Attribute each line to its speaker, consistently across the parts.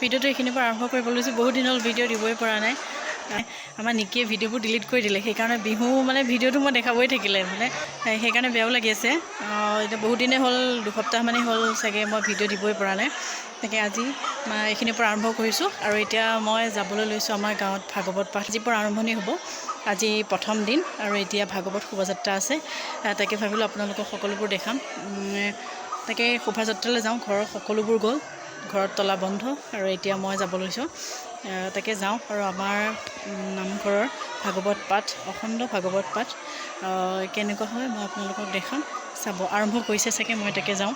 Speaker 1: ভিডিঅ'টো এইখিনিৰ পৰা আৰম্ভ কৰিব লৈছোঁ। বহুত দিন হ'ল ভিডিঅ' দিবই পৰা নাই। আমাৰ নিকিয়ে ভিডিঅ'বোৰ ডিলিট কৰি দিলে, সেইকাৰণে বিহু মানে ভিডিঅ'টো মই দেখাবই থাকিলে মানে সেইকাৰণে বেয়াও লাগি আছে। এতিয়া বহুত দিনেই হ'ল, দুসপ্তাহমানেই হ'ল চাগে মই ভিডিঅ' দিবই পৰা নাই। তাকে আজি এইখিনিৰ পৰা আৰম্ভ কৰিছোঁ আৰু এতিয়া মই যাবলৈ লৈছোঁ আমাৰ গাঁৱত ভাগৱত পাঠ আজিৰ পৰা আৰম্ভণি হ'ব। আজি প্ৰথম দিন আৰু এতিয়া ভাগৱত শোভাযাত্ৰা আছে। তাকে ভাবিলোঁ আপোনালোকক সকলোবোৰ দেখাম। তাকে শোভাযাত্ৰালৈ যাওঁ। ঘৰৰ সকলোবোৰ গ'ল, ঘৰত তলা বন্ধ আৰু এতিয়া মই যাব লৈছোঁ। তাকে যাওঁ আৰু আমাৰ নামঘৰৰ ভাগৱত পাঠ, অখণ্ড ভাগৱত পাঠ কেনেকুৱা হয় মই আপোনালোকক দেখাম। চাব আৰম্ভ কৰিছে চাগে, মই তাকে যাওঁ।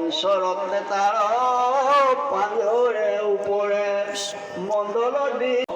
Speaker 2: পঞ্চৰত্নে তাৰ পাঞ্জৰে ওপৰে মণ্ডল দি